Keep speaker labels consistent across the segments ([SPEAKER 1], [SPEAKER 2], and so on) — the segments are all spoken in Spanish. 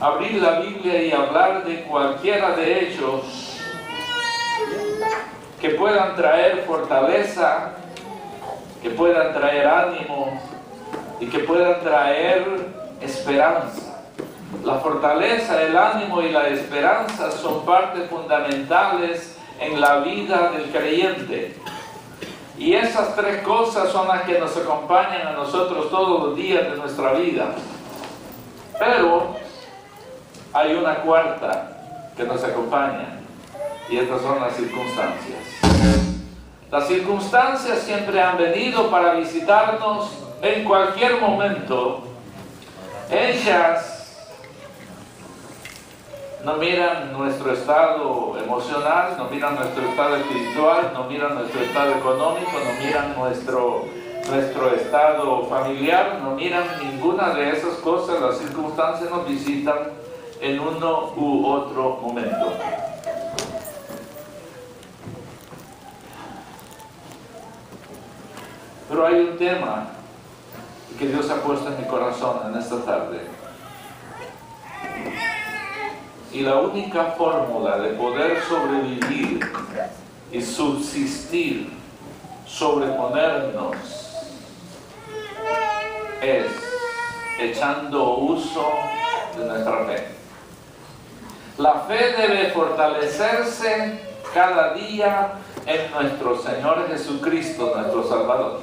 [SPEAKER 1] abrir la Biblia y hablar de cualquiera de ellos que puedan traer fortaleza, que puedan traer ánimo y que puedan traer esperanza. La fortaleza, el ánimo y la esperanza son partes fundamentales en la vida del creyente. Y esas tres cosas son las que nos acompañan a nosotros todos los días de nuestra vida. Pero hay una cuarta que nos acompaña, y estas son las circunstancias. Las circunstancias siempre han venido para visitarnos en cualquier momento. Ellas no miran nuestro estado emocional, no miran nuestro estado espiritual, no miran nuestro estado económico, no miran nuestro estado familiar, no miran ninguna de esas cosas. Las circunstancias nos visitan en uno u otro momento. Pero hay un tema que Dios ha puesto en mi corazón en esta tarde. Y la única fórmula de poder sobrevivir y subsistir, sobreponernos, es echando uso de nuestra fe. La fe debe fortalecerse cada día en nuestro Señor Jesucristo, nuestro Salvador.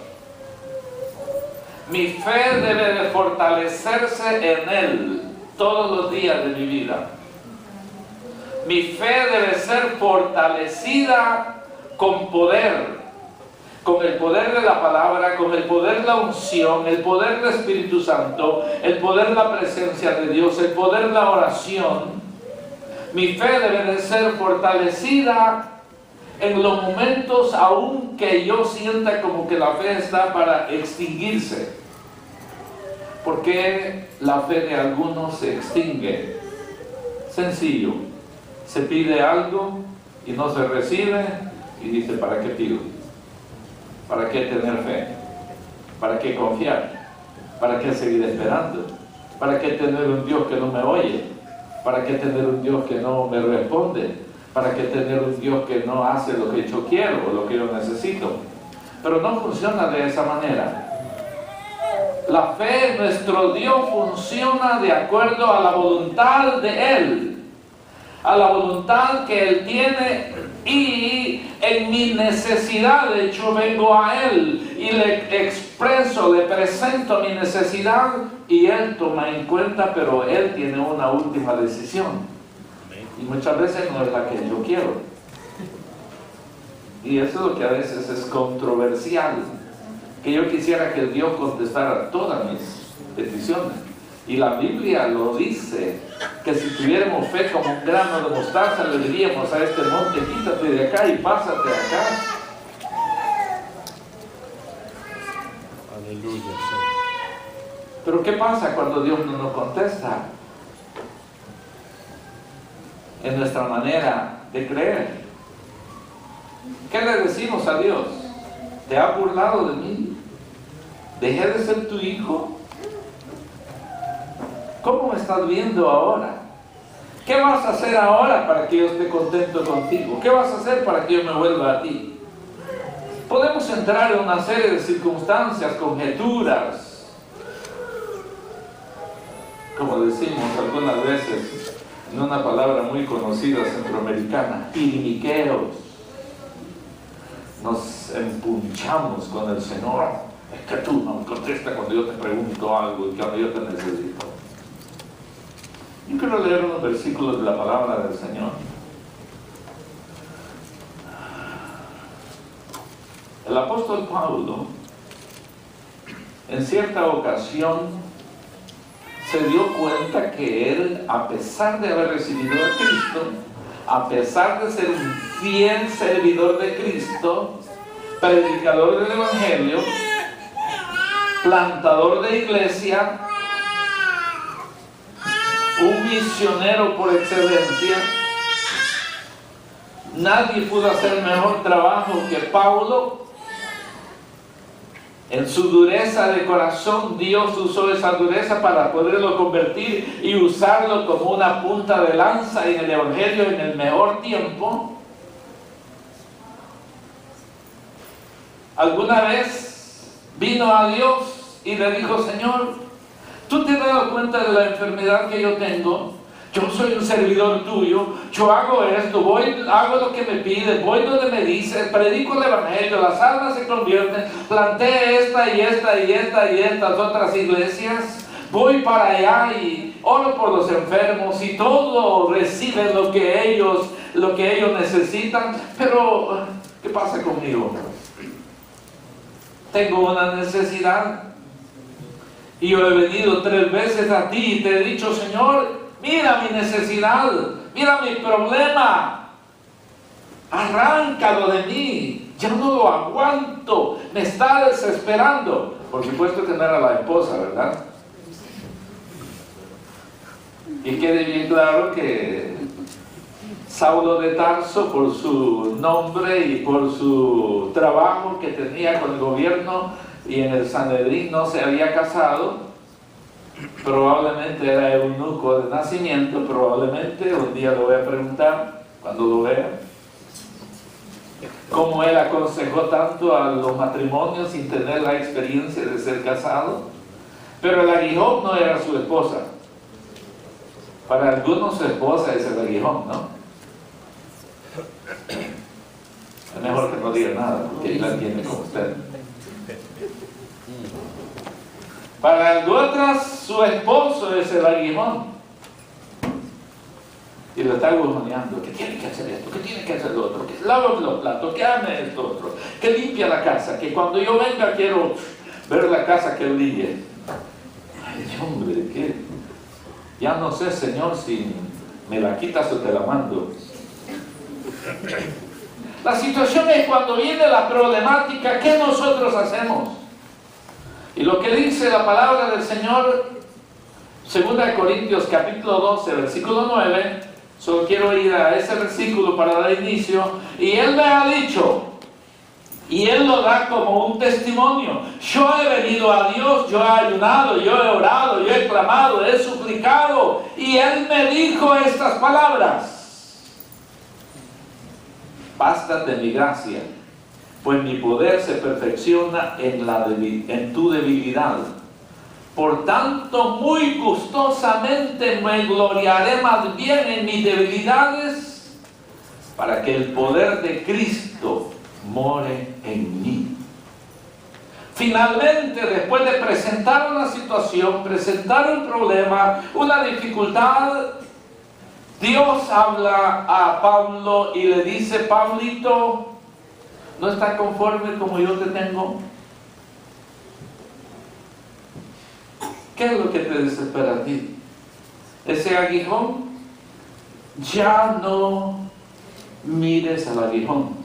[SPEAKER 1] Mi fe debe de fortalecerse en Él todos los días de mi vida. Mi fe debe ser fortalecida con poder, con el poder de la palabra, con el poder de la unción, el poder del Espíritu Santo, el poder de la presencia de Dios, el poder de la oración. Mi fe debe de ser fortalecida en los momentos aún que yo sienta como que la fe está para extinguirse. Porque la fe de algunos se extingue. Sencillo. Se pide algo y no se recibe y dice, ¿para qué pido? ¿Para qué tener fe? ¿Para qué confiar? ¿Para qué seguir esperando? ¿Para qué tener un Dios que no me oye? ¿Para qué tener un Dios que no me responde? ¿Para qué tener un Dios que no hace lo que yo quiero o lo que yo necesito? Pero no funciona de esa manera. La fe en nuestro Dios funciona de acuerdo a la voluntad de Él, a la voluntad que Él tiene, y en mi necesidad yo vengo a Él y le expreso, le presento mi necesidad y Él toma en cuenta, pero Él tiene una última decisión y muchas veces no es la que yo quiero, y eso es lo que a veces es controversial, que yo quisiera que Dios contestara todas mis peticiones. Y la Biblia lo dice, que si tuviéramos fe como un grano de mostaza, le diríamos a este monte, quítate de acá y pásate acá.
[SPEAKER 2] Aleluya.
[SPEAKER 1] Pero ¿qué pasa cuando Dios no nos contesta? En nuestra manera de creer. ¿Qué le decimos a Dios? ¿Te has burlado de mí? ¿Dejé de ser tu hijo? ¿Cómo me estás viendo ahora? ¿Qué vas a hacer ahora para que yo esté contento contigo? ¿Qué vas a hacer para que yo me vuelva a ti? Podemos entrar en una serie de circunstancias, conjeturas, como decimos algunas veces en una palabra muy conocida centroamericana, pirimiqueos. Nos empunchamos con el Señor. Es que tú no me contestas cuando yo te pregunto algo y cuando yo te necesito. Yo quiero leer unos versículos de la palabra del Señor. El apóstol Pablo, en cierta ocasión, se dio cuenta que él, a pesar de haber recibido a Cristo, a pesar de ser un fiel servidor de Cristo, predicador del Evangelio, plantador de iglesia, un misionero por excelencia, nadie pudo hacer mejor trabajo que Pablo. En su dureza de corazón, Dios usó esa dureza para poderlo convertir y usarlo como una punta de lanza en el Evangelio en el mejor tiempo. ¿Alguna vez vino a Dios y le dijo: Señor, ¿tú te has dado cuenta de la enfermedad que yo tengo? Yo soy un servidor tuyo, yo hago esto, hago lo que me pides, voy donde me dices, predico el Evangelio, las almas se convierten, planté esta y estas otras iglesias, voy para allá y oro por los enfermos y todo reciben lo que ellos necesitan, pero ¿qué pasa conmigo? Tengo una necesidad y yo he venido 3 veces a ti y te he dicho: Señor, mira mi necesidad, mira mi problema, arráncalo de mí, ya no lo aguanto, me está desesperando. Por supuesto que no era la esposa, ¿verdad? Y quede bien claro que Saulo de Tarso, por su nombre y por su trabajo que tenía con el gobierno y en el Sanedrín, no se había casado. Probablemente era eunuco de nacimiento, probablemente, un día lo voy a preguntar cuando lo vea, cómo él aconsejó tanto a los matrimonios sin tener la experiencia de ser casado. Pero el aguijón no era su esposa. Para algunos su esposa es el aguijón, ¿no? Es mejor que no diga nada, porque él la tiene con usted. Para otras, su esposo es el aguijón. Y lo está aguijoneando. Que tiene que hacer esto, que tiene que hacer lo otro, que lava los platos, que ame esto otro, que limpia la casa, que cuando yo venga quiero ver la casa que brille. Ay, hombre, ¿qué? Ya no sé, Señor, si me la quitas o te la mando. La situación es cuando viene la problemática, ¿qué nosotros hacemos? Y lo que dice la palabra del Señor, 2 Corintios capítulo 12, versículo 9, solo quiero ir a ese versículo para dar inicio, y Él me ha dicho, y Él lo da como un testimonio: yo he venido a Dios, yo he ayunado, yo he orado, yo he clamado, he suplicado, y Él me dijo estas palabras: basta de mi gracia, pues mi poder se perfecciona en tu debilidad. Por tanto, muy gustosamente me gloriaré más bien en mis debilidades, para que el poder de Cristo more en mí. Finalmente, después de presentar una situación, presentar un problema, una dificultad, Dios habla a Pablo y le dice: Pablito, ¿no estás conforme como yo te tengo? ¿Qué es lo que te desespera a ti? Ese aguijón. Ya no mires al aguijón,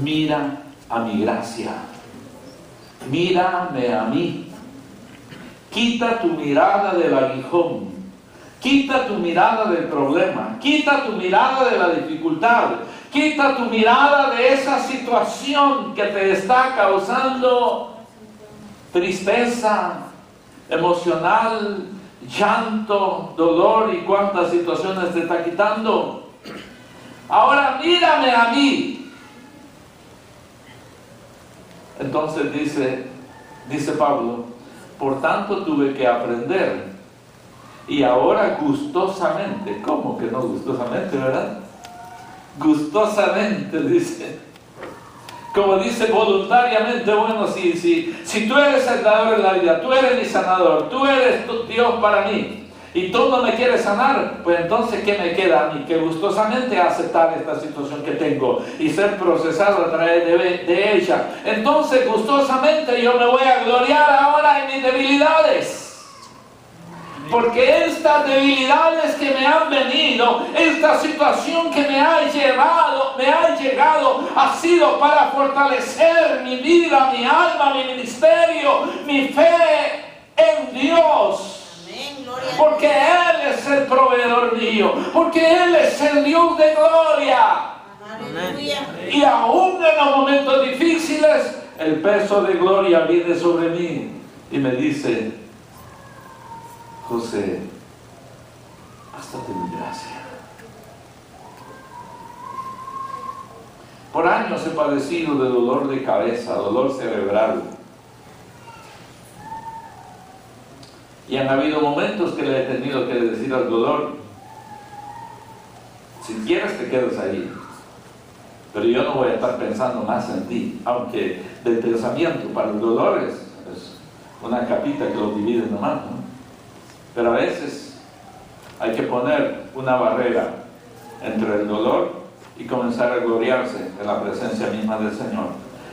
[SPEAKER 1] mira a mi gracia, mírame a mí. Quita tu mirada del aguijón, quita tu mirada del problema, quita tu mirada de la dificultad, quita tu mirada de esa situación que te está causando tristeza emocional, llanto, dolor y cuántas situaciones te está quitando. Ahora mírame a mí. Entonces dice Pablo: por tanto tuve que aprender, y ahora gustosamente. ¿Cómo que no gustosamente, verdad? Gustosamente, dice. Como dice, voluntariamente. Bueno, si tú eres el dador de la vida, tú eres mi sanador, tú eres tu Dios para mí, y tú no me quieres sanar, pues entonces ¿qué me queda a mí? Que gustosamente aceptar esta situación que tengo y ser procesado a través de ella. Entonces gustosamente yo me voy a gloriar ahora en mis debilidades. Porque estas debilidades que me han venido, esta situación que me ha llegado, ha sido para fortalecer mi vida, mi alma, mi ministerio, mi fe en Dios. Porque Él es el proveedor mío, porque Él es el Dios de gloria. Y aún en los momentos difíciles, el peso de gloria viene sobre mí. Y me dice: José, bástate mi gracia. Por años he padecido de dolor de cabeza, dolor cerebral. Y han habido momentos que le he tenido que decir al dolor: si quieres te quedas ahí, pero yo no voy a estar pensando más en ti. Aunque del pensamiento para el dolor es una capita que lo divide nomás, ¿no? Pero a veces hay que poner una barrera entre el dolor y comenzar a gloriarse en la presencia misma del Señor.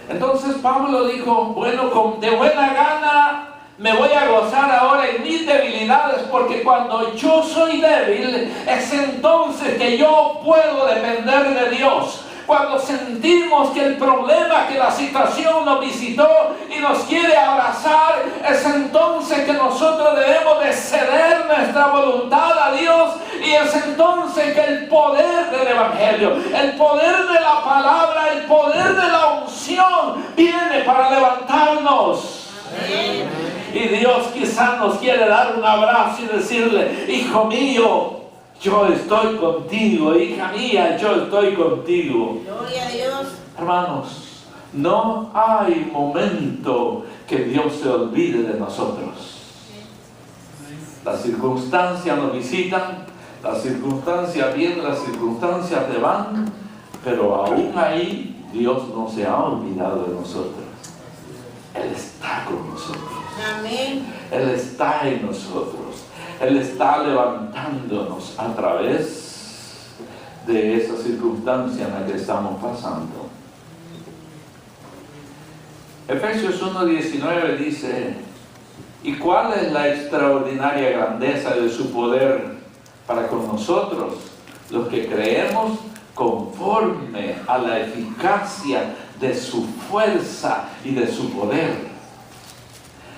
[SPEAKER 1] Entonces Pablo dijo: bueno, de buena gana me voy a gozar ahora en mis debilidades, porque cuando yo soy débil es entonces que yo puedo depender de Dios. Cuando sentimos que el problema, que la situación nos visitó y nos quiere abrazar, es entonces que nosotros debemos de ceder nuestra voluntad a Dios, y es entonces que el poder del Evangelio, el poder de la palabra, el poder de la unción viene para levantarnos. Amén. Y Dios quizás nos quiere dar un abrazo y decirle: hijo mío, yo estoy contigo, hija mía, yo estoy contigo. Gloria a Dios. Hermanos, no hay momento que Dios se olvide de nosotros. Las circunstancias nos visitan, las circunstancias vienen, las circunstancias se van, pero aún ahí Dios no se ha olvidado de nosotros. Él está con nosotros. Amén. Él está en nosotros. Él está levantándonos a través de esa circunstancia en la que estamos pasando. Efesios 1:19 dice: ¿y cuál es la extraordinaria grandeza de su poder para con nosotros, los que creemos, conforme a la eficacia de su fuerza y de su poder?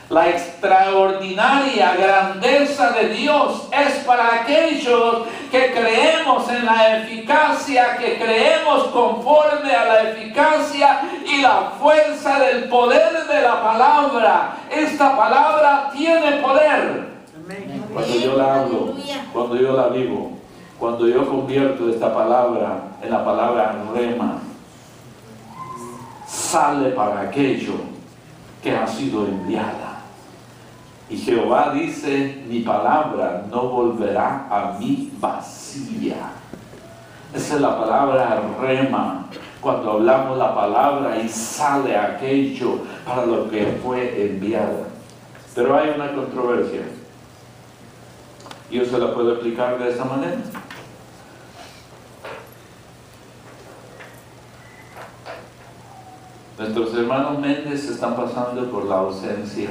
[SPEAKER 1] La extraordinaria grandeza de Dios es para aquellos que creemos en la eficacia, que creemos conforme a la eficacia y la fuerza del poder de la palabra. Esta palabra tiene poder. Cuando yo la hablo, cuando yo la vivo, cuando yo convierto esta palabra en la palabra rema, sale para aquello que ha sido enviada. Y Jehová dice: mi palabra no volverá a mí vacía. Esa es la palabra rema. Cuando hablamos la palabra y sale aquello para lo que fue enviada. Pero hay una controversia. Yo se la puedo explicar de esta manera. Nuestros hermanos Méndez están pasando por la ausencia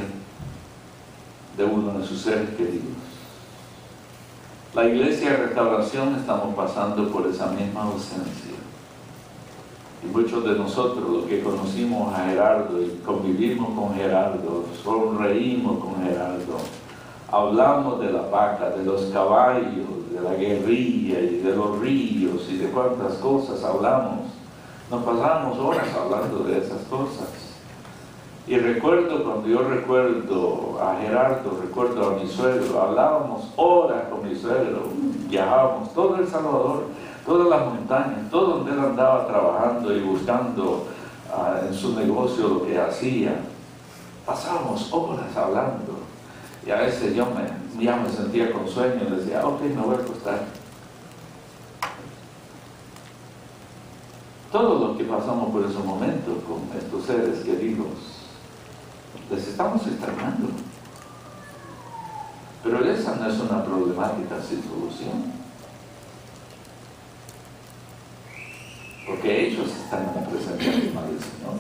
[SPEAKER 1] de uno de sus seres queridos. La Iglesia de Restauración estamos pasando por esa misma ausencia. Y muchos de nosotros, los que conocimos a Gerardo y convivimos con Gerardo, sonreímos con Gerardo, hablamos de la vaca, de los caballos, de la guerrilla y de los ríos y de cuántas cosas hablamos. Nos pasamos horas hablando de esas cosas. Y recuerdo, cuando yo recuerdo a Gerardo, recuerdo a mi suegro, hablábamos horas con mi suegro, viajábamos todo El Salvador, todas las montañas, todo donde él andaba trabajando y buscando en su negocio lo que hacía. Pasábamos horas hablando, y a veces yo ya me sentía con sueño y decía: ok, me voy a acostar. Todos los que pasamos por esos momentos con estos seres queridos, les estamos extrañando. Pero esa no es una problemática sin solución, porque ellos están en la presencia misma del Señor.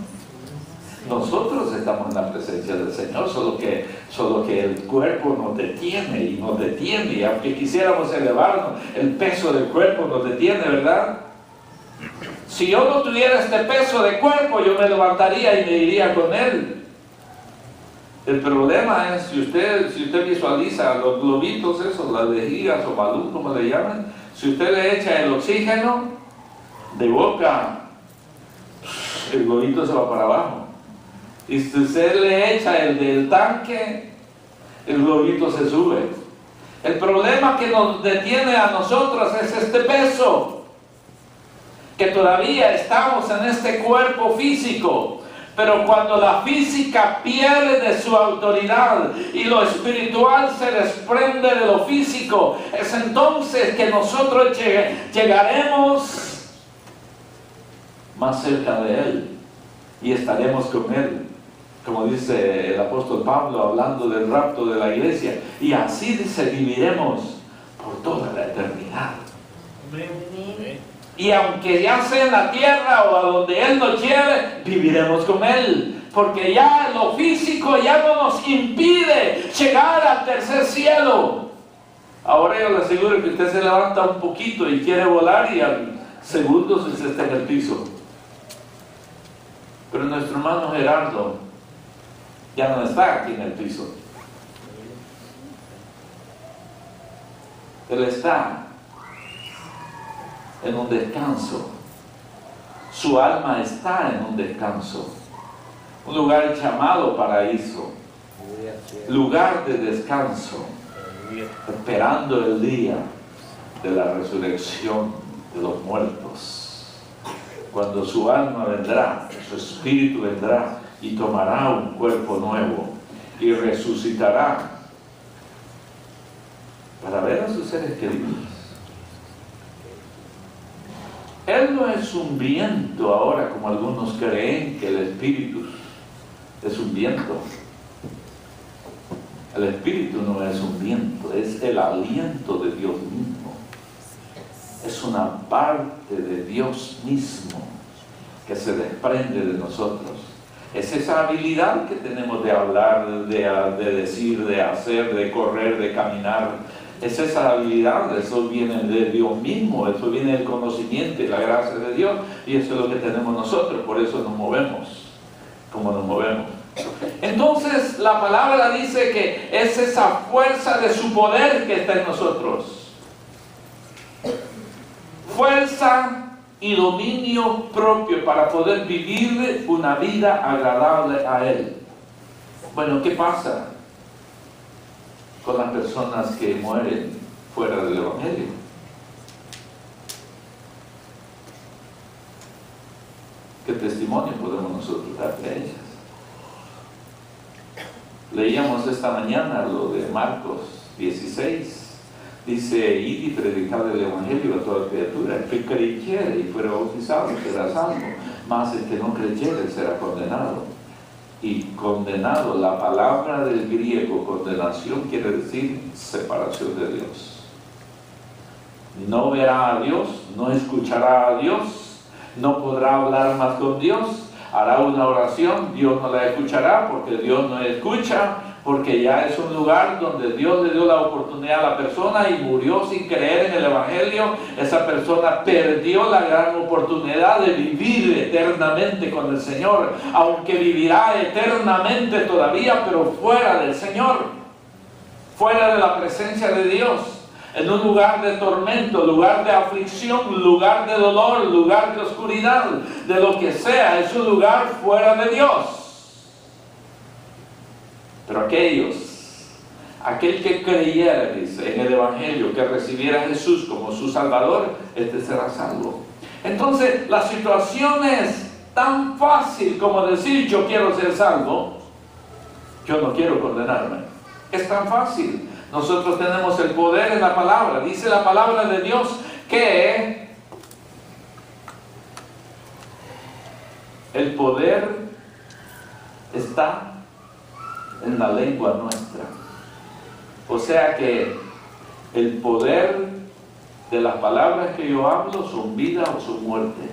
[SPEAKER 1] Nosotros estamos en la presencia del Señor, solo que el cuerpo nos detiene y nos detiene, y aunque quisiéramos elevarnos, el peso del cuerpo nos detiene, ¿verdad? Si yo no tuviera este peso de cuerpo, yo me levantaría y me iría con Él. El problema es, si usted visualiza los globitos esos, las vejigas o balón, como le llaman, si usted le echa el oxígeno de boca, el globito se va para abajo. Y si usted le echa el del tanque, el globito se sube. El problema que nos detiene a nosotros es este peso, que todavía estamos en este cuerpo físico. Pero cuando la física pierde de su autoridad y lo espiritual se desprende de lo físico, es entonces que nosotros llegaremos más cerca de Él y estaremos con Él. Como dice el apóstol Pablo hablando del rapto de la iglesia. Y así dice, viviremos por toda la eternidad. Amén. Y aunque ya sea en la tierra o a donde Él nos lleve, viviremos con Él. Porque ya lo físico ya no nos impide llegar al tercer cielo. Ahora yo le aseguro que usted se levanta un poquito y quiere volar y al segundo se está en el piso. Pero nuestro hermano Gerardo ya no está aquí en el piso. Él está en un descanso. Su alma está en un descanso. Un lugar llamado paraíso. Lugar de descanso. Esperando el día de la resurrección de los muertos. Cuando su alma vendrá, su espíritu vendrá y tomará un cuerpo nuevo y resucitará para ver a sus seres queridos. Él no es un viento ahora como algunos creen que el espíritu es un viento. El espíritu no es un viento, es el aliento de Dios mismo. Es una parte de Dios mismo que se desprende de nosotros. Es esa habilidad que tenemos de hablar, de decir, de hacer, de correr, de caminar. Es esa habilidad, eso viene de Dios mismo, eso viene del conocimiento y la gracia de Dios, y eso es lo que tenemos nosotros, por eso nos movemos como nos movemos. Entonces la palabra dice que es esa fuerza de su poder que está en nosotros. Fuerza y dominio propio para poder vivir una vida agradable a Él. Bueno, ¿qué pasa con las personas que mueren fuera del Evangelio? ¿Qué testimonio podemos nosotros darle a ellas? Leíamos esta mañana lo de Marcos 16. Dice, id y predicad el Evangelio a toda criatura. El que creyere y fuera bautizado será salvo, mas el que no creyere será condenado. Y condenado, la palabra del griego condenación quiere decir separación de Dios. No verá a Dios, no escuchará a Dios, no podrá hablar más con Dios, hará una oración, Dios no la escuchará porque Dios no escucha, porque ya es un lugar donde Dios le dio la oportunidad a la persona y murió sin creer en el Evangelio. Esa persona perdió la gran oportunidad de vivir eternamente con el Señor, aunque vivirá eternamente todavía, pero fuera del Señor, fuera de la presencia de Dios, en un lugar de tormento, lugar de aflicción, lugar de dolor, lugar de oscuridad, de lo que sea, es un lugar fuera de Dios. Pero aquel que creyera, dice, en el Evangelio, que recibiera a Jesús como su Salvador, este será salvo. Entonces, la situación es tan fácil como decir, yo quiero ser salvo, yo no quiero condenarme. Es tan fácil. Nosotros tenemos el poder en la palabra. Dice la palabra de Dios que el poder está en la lengua nuestra. O sea que el poder de las palabras que yo hablo son vida o son muerte.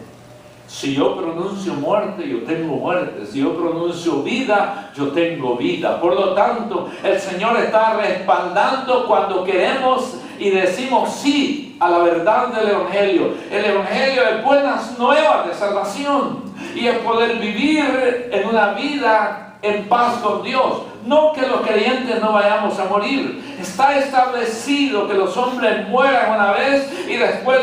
[SPEAKER 1] Si yo pronuncio muerte, yo tengo muerte. Si yo pronuncio vida, yo tengo vida. Por lo tanto, el Señor está respaldando cuando queremos y decimos sí a la verdad del Evangelio. El Evangelio es buenas nuevas de salvación y es poder vivir en una vida en paz con Dios. no que los creyentes no vayamos a morir. Está establecido que los hombres mueran una vez y después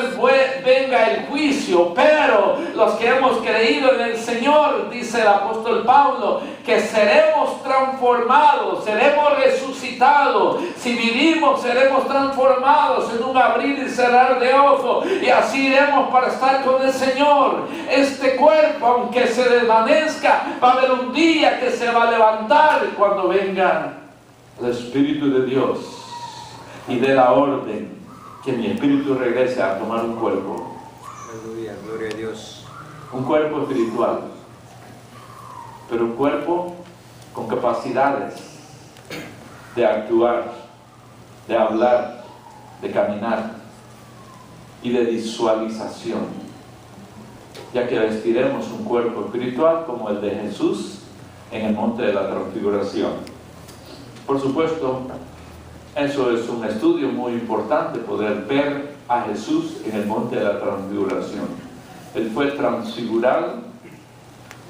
[SPEAKER 1] venga el juicio, pero los que hemos creído en el Señor, dice el apóstol Pablo, que seremos transformados, seremos resucitados. Si vivimos, seremos transformados en un abrir y cerrar de ojos, y así iremos para estar con el Señor. Este cuerpo, aunque se desvanezca, va a haber un día que se va a levantar cuando venga el Espíritu de Dios y dé la orden que mi espíritu regrese a tomar un cuerpo.
[SPEAKER 2] Aleluya, gloria a Dios.
[SPEAKER 1] Un cuerpo espiritual, pero un cuerpo con capacidades de actuar, de hablar, de caminar y de visualización, ya que vestiremos un cuerpo espiritual como el de Jesús en el monte de la transfiguración. Por supuesto, eso es un estudio muy importante, poder ver a Jesús en el monte de la transfiguración. Él fue transfigurado,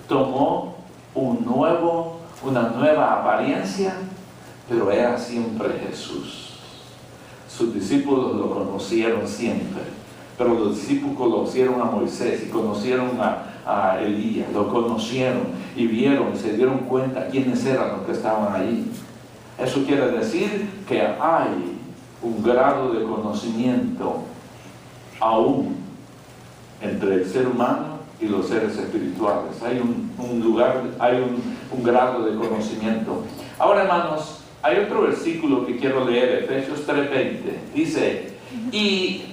[SPEAKER 1] tomó una nueva apariencia, pero era siempre Jesús. Sus discípulos lo conocieron siempre, pero los discípulos conocieron a Moisés y conocieron a Elías, lo conocieron y vieron y se dieron cuenta quiénes eran los que estaban allí. Eso quiere decir que hay un grado de conocimiento aún entre el ser humano y los seres espirituales. Hay un grado de conocimiento. Ahora, hermanos, hay otro versículo que quiero leer, Efesios 3:20. Dice: y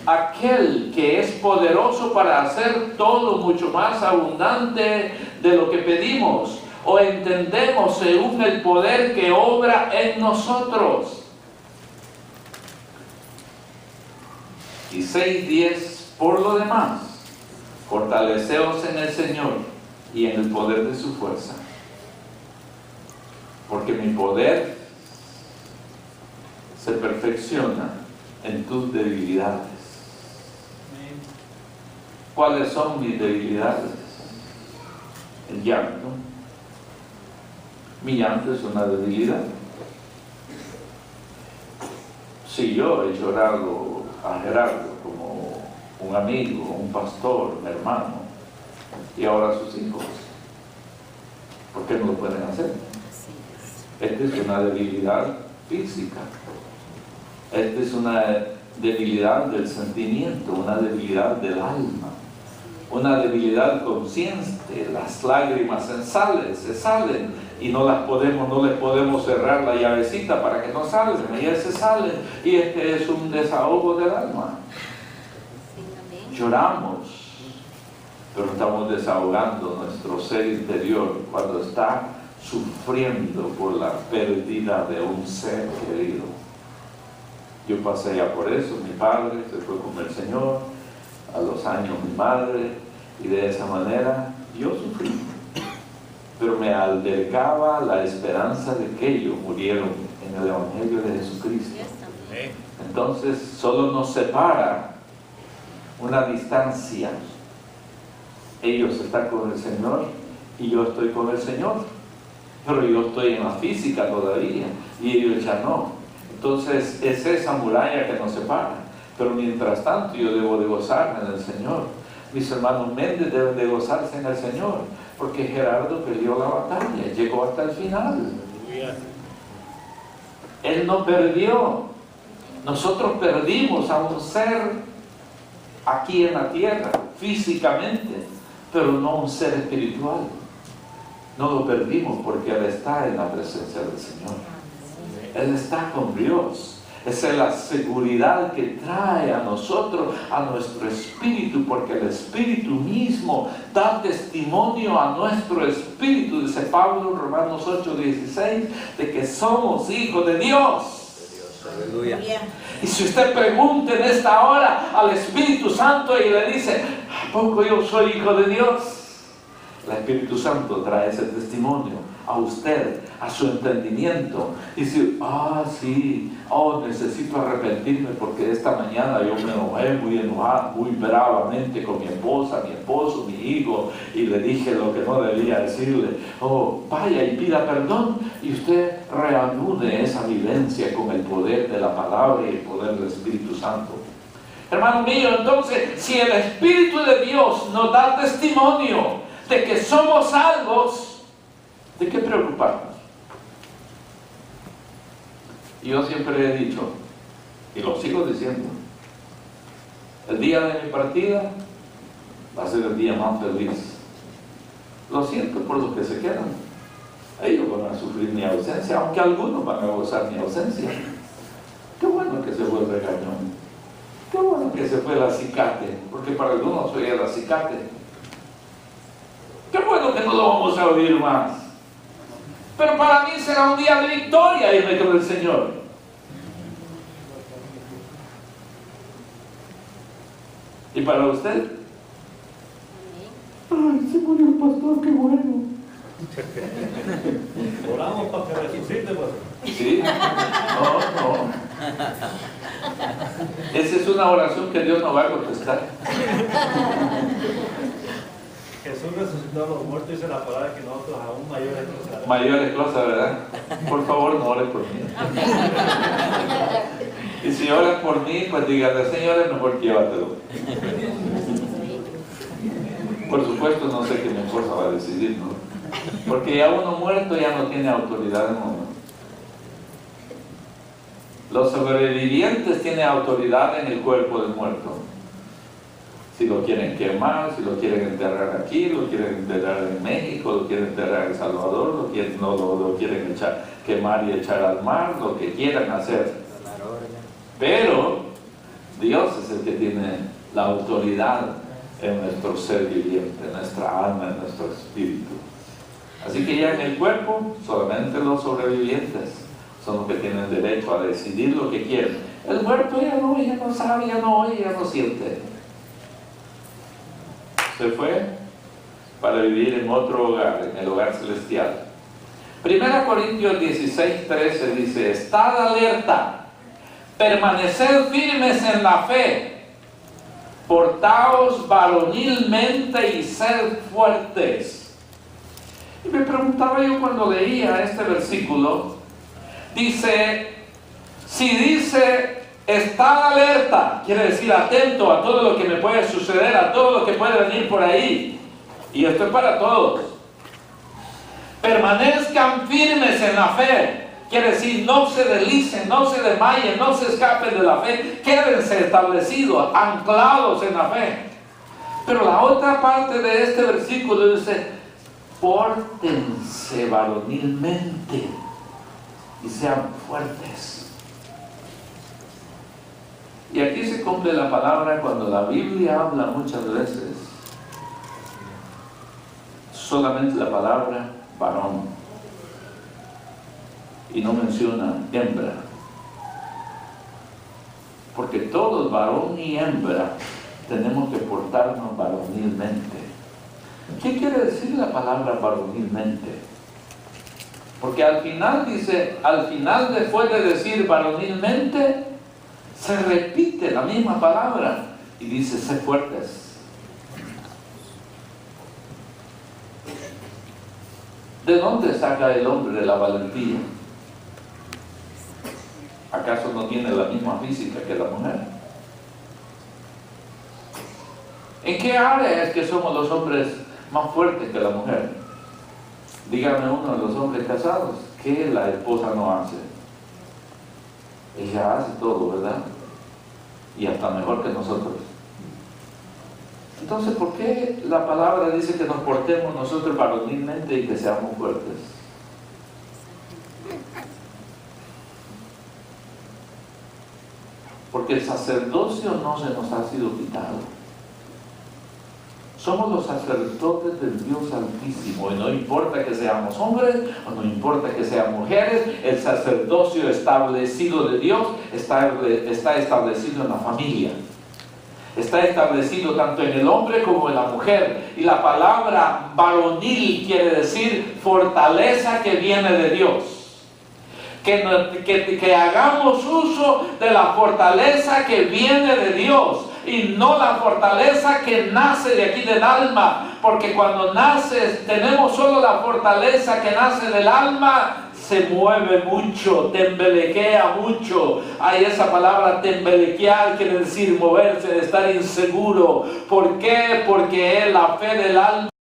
[SPEAKER 1] aquel que es poderoso para hacer todo mucho más abundante de lo que pedimos o entendemos, según el poder que obra en nosotros. Y 6:10, por lo demás, fortaleceos en el Señor y en el poder de su fuerza, porque mi poder se perfecciona en tus debilidades. ¿Cuáles son mis debilidades? El llanto. Mi llanto es una debilidad. Si yo he llorado a Gerardo como un amigo, un pastor, un hermano, y ahora sus hijos, ¿por qué no lo pueden hacer? Esta es una debilidad física. Esta es una debilidad del sentimiento, una debilidad del alma, una debilidad consciente. Las lágrimas se salen y no les podemos cerrar la llavecita para que no salgan. Ellas se salen y este es un desahogo del alma. Lloramos, pero estamos desahogando nuestro ser interior cuando está sufriendo por la pérdida de un ser querido. Yo pasé ya por eso. Mi padre se fue con el Señor, a los años mi madre, y de esa manera yo sufrí, pero me albergaba la esperanza de que ellos murieron en el Evangelio de Jesucristo. Entonces solo nos separa una distancia. Ellos están con el Señor y yo estoy con el Señor, pero yo estoy en la física todavía y ellos ya no. Entonces es esa muralla que nos separa, pero mientras tanto yo debo de gozarme en el Señor. Mis hermanos Méndez deben de gozarse en el Señor, porque Gerardo peleó la batalla, llegó hasta el final. Él no perdió. Nosotros perdimos a un ser aquí en la tierra, físicamente, pero no un ser espiritual. No lo perdimos porque Él está en la presencia del Señor. Él está con Dios. Esa es la seguridad que trae a nosotros, a nuestro espíritu, porque el espíritu mismo da testimonio a nuestro espíritu, dice Pablo en Romanos 8:16, de que somos hijos de Dios.
[SPEAKER 2] Aleluya.
[SPEAKER 1] Y si usted pregunta en esta hora al Espíritu Santo y le dice: ¿a poco yo soy hijo de Dios? El Espíritu Santo trae ese testimonio a usted, a su entendimiento. Y dice, sí, necesito arrepentirme porque esta mañana yo me enojé muy enojado, muy bravamente con mi esposa, mi esposo, mi hijo, y le dije lo que no debía decirle. Vaya y pida perdón, y usted reanude esa vivencia con el poder de la palabra y el poder del Espíritu Santo. Hermano mío, entonces, si el Espíritu de Dios nos da testimonio de que somos salvos, ¿de qué preocuparnos? Yo siempre he dicho, y lo sigo diciendo, el día de mi partida va a ser el día más feliz. Lo siento por los que se quedan. Ellos van a sufrir mi ausencia, aunque algunos van a gozar mi ausencia. Qué bueno que se fue el regañón. Qué bueno que se fue el acicate, porque para algunos soy el acicate. Qué bueno que no lo vamos a oír más. Pero para mí será un día de victoria irme con el Señor. ¿Y para usted? Ay, se murió el pastor, qué bueno.
[SPEAKER 3] Oramos para que resucite, pues.
[SPEAKER 1] ¿Sí? No. Esa es una oración que Dios no va a contestar.
[SPEAKER 3] Jesús resucitó a los muertos, dice la palabra que nosotros aún mayores cosas.
[SPEAKER 1] Mayores cosas, ¿verdad? Por favor, no ores por mí. Y si oras por mí, pues dígale, Señor, es mejor llévatelo. Por supuesto, no sé qué mi esposa va a decidir, ¿no? Porque ya uno muerto ya no tiene autoridad en uno. Los sobrevivientes tienen autoridad en el cuerpo del muerto. Si lo quieren quemar, si lo quieren enterrar aquí, lo quieren enterrar en México, lo quieren enterrar en El Salvador, lo quieren quemar y echar al mar, lo que quieran hacer. Pero Dios es el que tiene la autoridad en nuestro ser viviente, en nuestra alma, en nuestro espíritu. Así que ya en el cuerpo, solamente los sobrevivientes son los que tienen derecho a decidir lo que quieren. El muerto ya no sabe, ya no oye, ya no siente. Se fue para vivir en otro hogar, en el hogar celestial. 1 Corintios 16:13 dice, estad alerta, permaneced firmes en la fe, portaos varonilmente y sed fuertes. Y me preguntaba yo cuando leía este versículo, dice, si dice, estad alerta, quiere decir atento a todo lo que me puede suceder, a todo lo que puede venir por ahí. Y esto es para todos. Permanezcan firmes en la fe, quiere decir no se deslicen, no se desmayen, no se escapen de la fe, quédense establecidos, anclados en la fe. Pero la otra parte de este versículo dice, pórtense varonilmente y sean fuertes. Y aquí se cumple la palabra cuando la Biblia habla muchas veces, solamente la palabra varón, y no menciona hembra, porque todos, varón y hembra, tenemos que portarnos varonilmente. ¿Qué quiere decir la palabra varonilmente? Porque al final dice, después de decir varonilmente, se repite la misma palabra y dice, sé fuertes. ¿De dónde saca el hombre la valentía? ¿Acaso no tiene la misma física que la mujer? ¿En qué área es que somos los hombres más fuertes que la mujer? Dígame uno de los hombres casados, ¿qué la esposa no hace? Ella hace todo, ¿verdad? Y hasta mejor que nosotros. Entonces, ¿por qué la palabra dice que nos portemos nosotros varonilmente y que seamos fuertes? Porque el sacerdocio no se nos ha sido quitado. Somos los sacerdotes del Dios Altísimo, y no importa que seamos hombres o no importa que sean mujeres, el sacerdocio establecido de Dios está establecido en la familia. Está establecido tanto en el hombre como en la mujer. Y la palabra varonil quiere decir fortaleza que viene de Dios. Que hagamos uso de la fortaleza que viene de Dios y no la fortaleza que nace de aquí del alma, porque cuando naces tenemos solo la fortaleza que nace del alma, se mueve mucho, tembelequea mucho. Hay esa palabra tembelequear, quiere decir moverse, estar inseguro. ¿Por qué? Porque es la fe del alma.